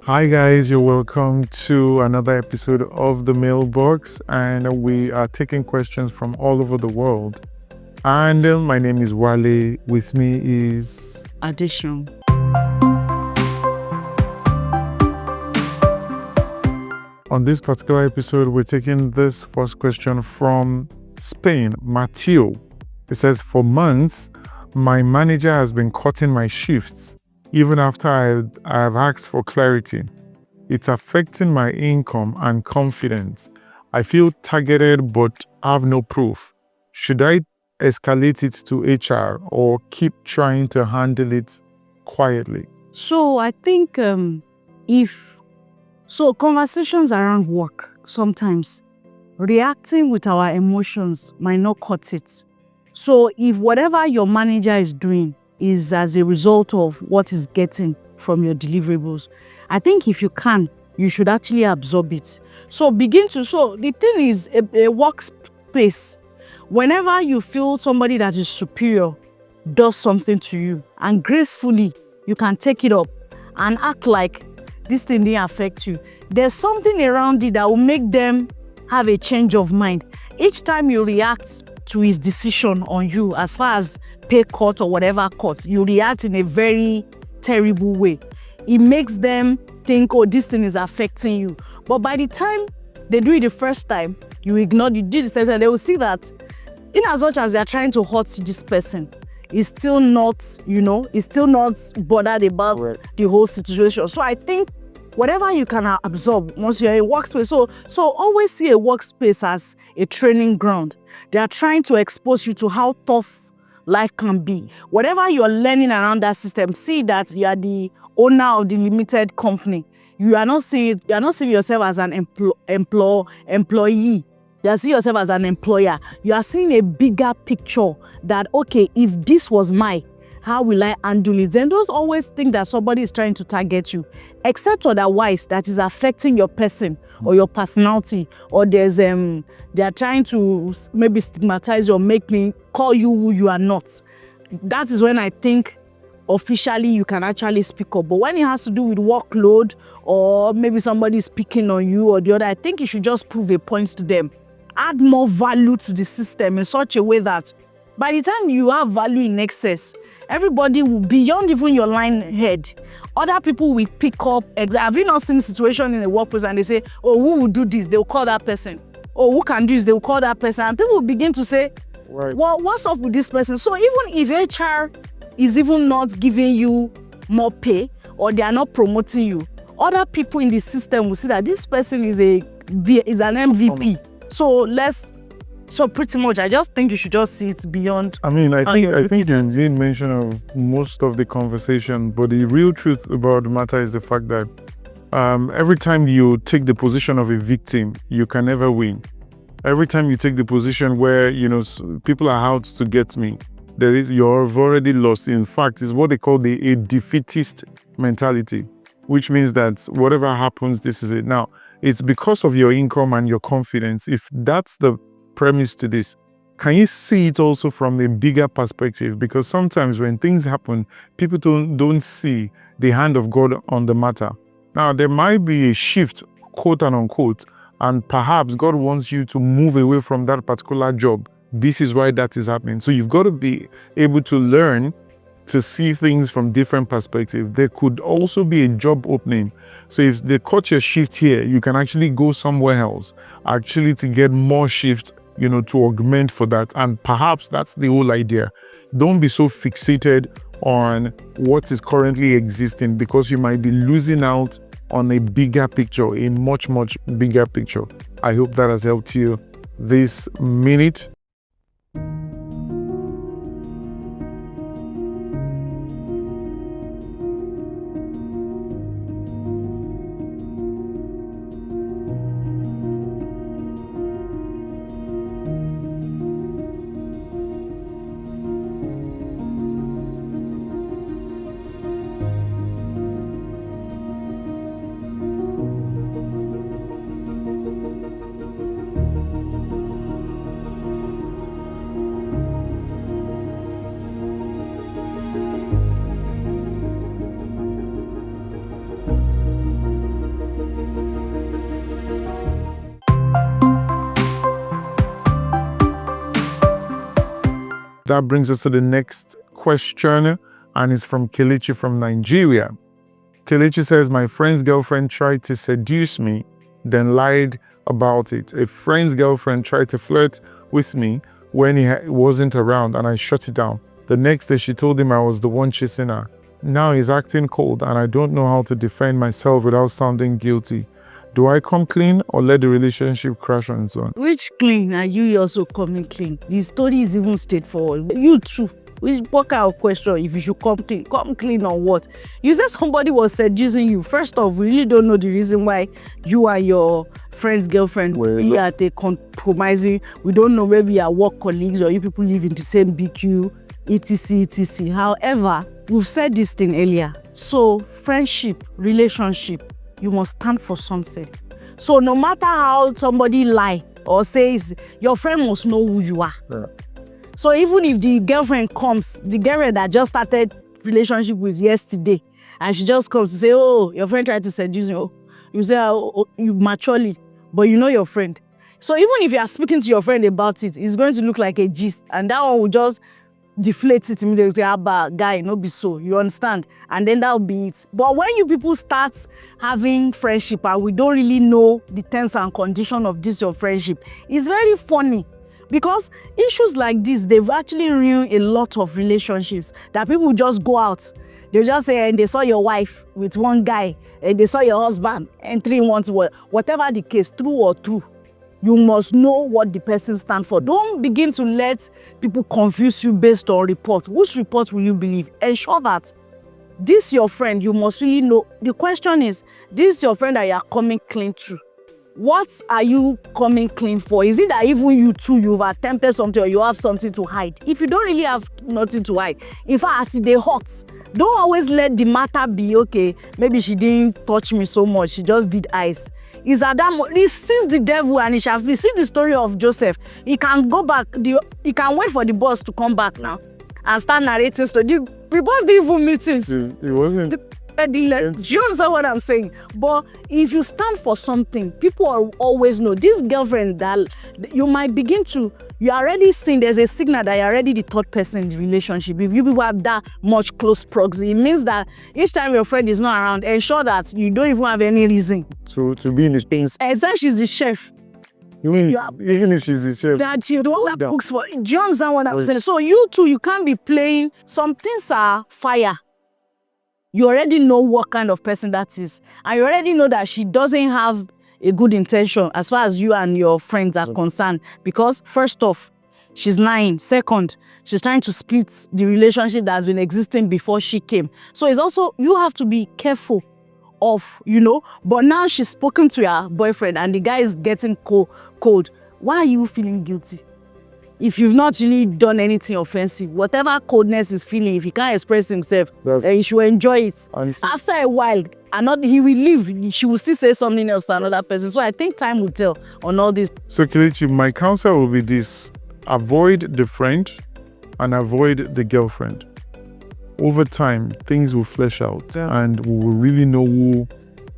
Hi guys, you're welcome to another episode of the Mailbox, and we are taking questions from all over the world. And my name is Wale. With me is Addition. On this particular episode, we're taking this first question from Spain, Mateo. It says, for months, my manager has been cutting my shifts, even after I have asked for clarity. It's affecting my income and confidence. I feel targeted but have no proof. Should I escalate it to HR or keep trying to handle it quietly? So I think conversations around work, sometimes reacting with our emotions might not cut it. So if whatever your manager is doing is as a result of what he's getting from your deliverables, I think if you can, you should actually absorb it. So the thing is, a workspace, whenever you feel somebody that is superior does something to you, and gracefully you can take it up and act like this thing didn't affect you, there's something around it that will make them have a change of mind. Each time you react to his decision on you, as far as pay cut or whatever cut, you react in a very terrible way. It makes them think, oh, this thing is affecting you. But by the time they do it the first time, you ignore, you do the second time, they will see that in as much as they're trying to hurt this person, it's still not bothered about the whole situation. So I think whatever you can absorb once you're in a workspace. So always see a workspace as a training ground. They are trying to expose you to how tough life can be. Whatever you're learning around that system, see that you are the owner of the limited company. You are not seeing yourself as an employee. You are seeing yourself as an employer. You are seeing a bigger picture that, okay, if this was how will I handle it? Then don't always think that somebody is trying to target you, except otherwise that is affecting your person or your personality, or they are trying to maybe stigmatize you or make me call you who you are not. That is when I think officially you can actually speak up. But when it has to do with workload, or maybe somebody is picking on you or the other, I think you should just prove a point to them. Add more value to the system in such a way that by the time you have value in excess, everybody will, beyond even your line head, other people will pick up. Have you not seen a situation in a workplace and they say, oh, who will do this? They will call that person. Oh, who can do this? They will call that person. And people will begin to say, right, well, what's up with this person? So even if HR is even not giving you more pay or they are not promoting you, other people in the system will see that this person is an MVP. So pretty much, I just think you should just see it beyond. I think you did mention of most of the conversation, but the real truth about the matter is the fact that every time you take the position of a victim, you can never win. Every time you take the position where, people are out to get me, you've already lost. In fact, it's what they call a defeatist mentality, which means that whatever happens, this is it. Now, it's because of your income and your confidence. If that's the premise to this, can you see it also from a bigger perspective? Because sometimes when things happen, people don't see the hand of God on the matter. Now, there might be a shift, quote and unquote, and perhaps God wants you to move away from that particular job. This is why that is happening. So you've got to be able to learn to see things from different perspectives. There could also be a job opening. So if they cut your shift here, you can actually go somewhere else, actually to get more shifts, to augment for that. And perhaps that's the whole idea. Don't be so fixated on what is currently existing, because you might be losing out on a bigger picture, a much, much bigger picture. I hope that has helped you this minute. That brings us to the next question, and it's from Kelechi from Nigeria. Kelechi says, my friend's girlfriend tried to seduce me, then lied about it. A friend's girlfriend tried to flirt with me when he wasn't around, and I shut it down. The next day, she told him I was the one chasing her. Now he's acting cold, and I don't know how to defend myself without sounding guilty. Do I come clean or let the relationship crash on its own? Which clean are you also coming clean? The story is even straightforward. You too. What kind of question if you should come clean on what? You said somebody was seducing you. First off, we really don't know the reason why you and your friend's girlfriend you are compromising. We don't know whether you are work colleagues or you people live in the same BQ, etc. However, we've said this thing earlier. So friendship, relationship, you must stand for something. So no matter how somebody lie or says, your friend must know who you are. Yeah. So even if the girlfriend comes, the girlfriend that just started relationship with yesterday, and she just comes to say, oh, your friend tried to seduce you. You say, oh, you maturely, but you know your friend. So even if you are speaking to your friend about it, it's going to look like a gist, and that one will just deflate it immediately. Guy, no be so, you understand? And then that'll be it. But when you people start having friendship and we don't really know the terms and conditions of this your friendship, it's very funny. Because issues like this, they've actually ruined a lot of relationships that people just go out. They just say, and they saw your wife with one guy, and they saw your husband entering once, whatever the case, true or true, you must know what the person stands for. Don't begin to let people confuse you based on reports. Which report will you believe? Ensure that this your friend, you must really know. The question is, this is your friend that you are coming clean to. What are you coming clean for? Is it that even you too, you've attempted something or you have something to hide? If you don't really have nothing to hide, in fact, as they hot, don't always let the matter be, okay, maybe she didn't touch me so much, she just did eyes. Is that he sees the devil and he shall flee. See the story of Joseph. He can go back, he can wait for the boss to come back now and start narrating story. The boss didn't even meet him. It wasn't. Do you understand what I'm saying? But if you stand for something, people always know. This girlfriend that you might begin to, you already seeing there's a signal that you're already the third person in the relationship. If you people have that much close proxy, it means that each time your friend is not around, ensure that you don't even have any reason to be in his space. Except she's the chef. You mean even if she's the chef? That you don't have books for. Do you understand what I'm saying? So you too, you can't be playing. Some things are fire. You already know what kind of person that is. And you already know that she doesn't have a good intention as far as you and your friends are concerned. Because first off, she's lying. Second, she's trying to split the relationship that has been existing before she came. So it's also, you have to be careful of, But now she's spoken to her boyfriend and the guy is getting cold. Why are you feeling guilty? If you've not really done anything offensive, whatever coldness is feeling, if he can't express himself, then you should enjoy it. After a while, he will leave. She will still say something else to another person. So I think time will tell on all this. So Kelechi, my counsel will be this: avoid the friend and avoid the girlfriend. Over time, things will flesh out and we will really know who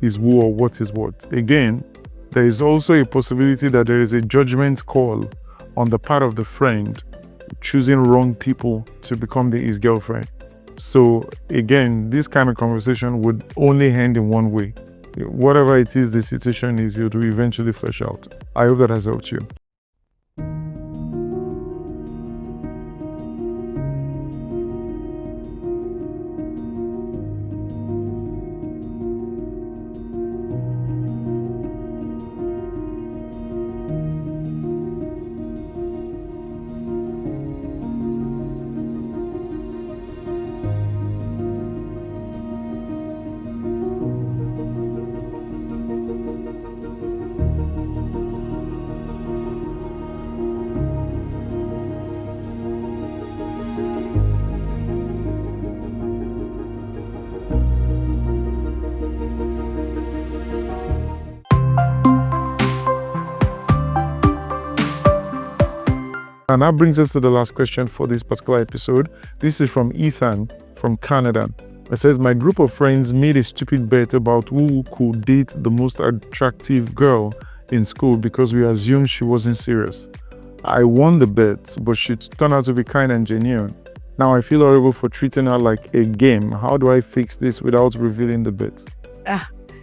is who or what is what. Again, there is also a possibility that there is a judgment call on the part of the friend choosing wrong people to become his girlfriend. So again, this kind of conversation would only end in one way. Whatever it is the situation is, it will eventually flesh out. I hope that has helped you. And that brings us to the last question for this particular episode. This is from Ethan from Canada. It says, my group of friends made a stupid bet about who could date the most attractive girl in school because we assumed she wasn't serious. I won the bet, but she turned out to be kind and genuine. Now I feel horrible for treating her like a game. How do I fix this without revealing the bet?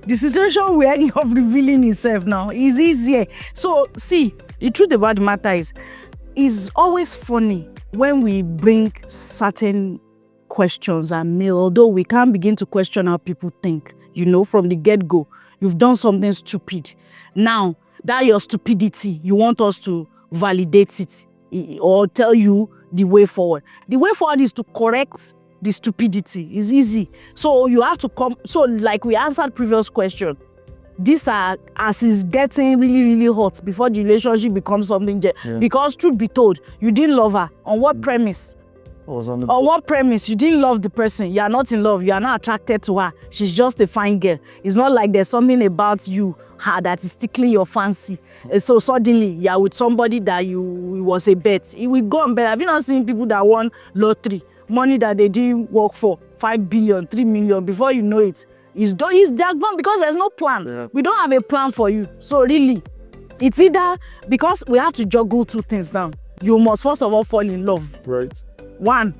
The situation where you have revealing himself now is easier. So see, the truth about the matter is, it's always funny when we bring certain questions and mail, although we can't begin to question how people think, from the get-go. You've done something stupid. Now, that your stupidity, you want us to validate it or tell you the way forward. The way forward is to correct the stupidity. It's easy. So you have to come. So like we answered previous question, these are as it's getting really, really hot before the relationship becomes something. Because truth be told, you didn't love her. On what premise? On what premise? You didn't love the person. You are not in love. You are not attracted to her. She's just a fine girl. It's not like there's something about you that is tickling your fancy. So suddenly you are with somebody that it was a bet. It will go on better. Have you not seen people that won lottery? Money that they didn't work for, 5 billion, 3 million, before you know it, they're gone because there's no plan. Yeah. We don't have a plan for you. So really, it's either, because we have to juggle two things now. You must first of all fall in love. Right. One,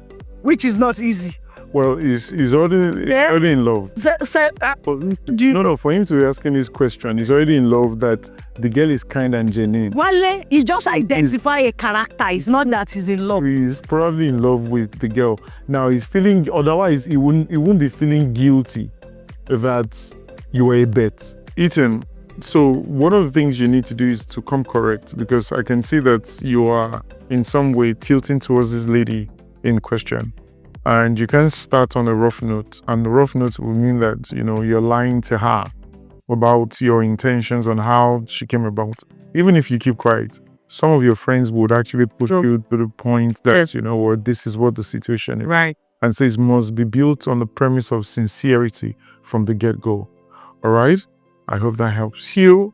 which is not easy. Well, he's already in love. For him to be asking this question, he's already in love that the girl is kind and genuine. Well, he just identify a character. It's not that he's in love. He's probably in love with the girl. Now he's feeling, otherwise he wouldn't be feeling guilty that you were a bet. Ethan, so one of the things you need to do is to come correct, because I can see that you are in some way tilting towards this lady in question. And you can start on a rough note, and the rough note will mean that, you're lying to her about your intentions on how she came about. Even if you keep quiet, some of your friends would actually push you to the point that, this is what the situation is. Right. And so it must be built on the premise of sincerity from the get-go. All right? I hope that helps you.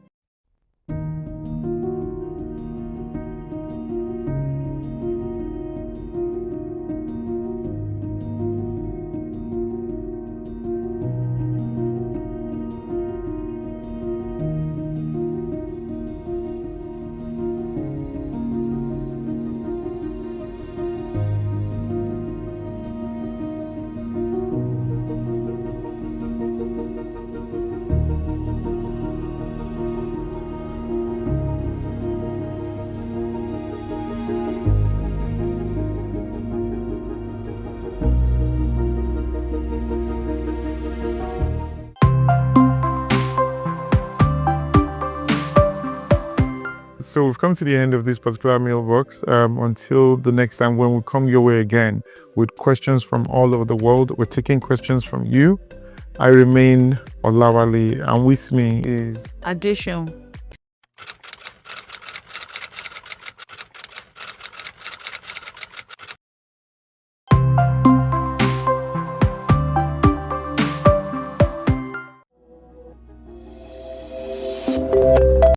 So we've come to the end of this particular mailbox. Until the next time when we come your way again with questions from all over the world, we're taking questions from you. I remain Olawale, and with me is Addition.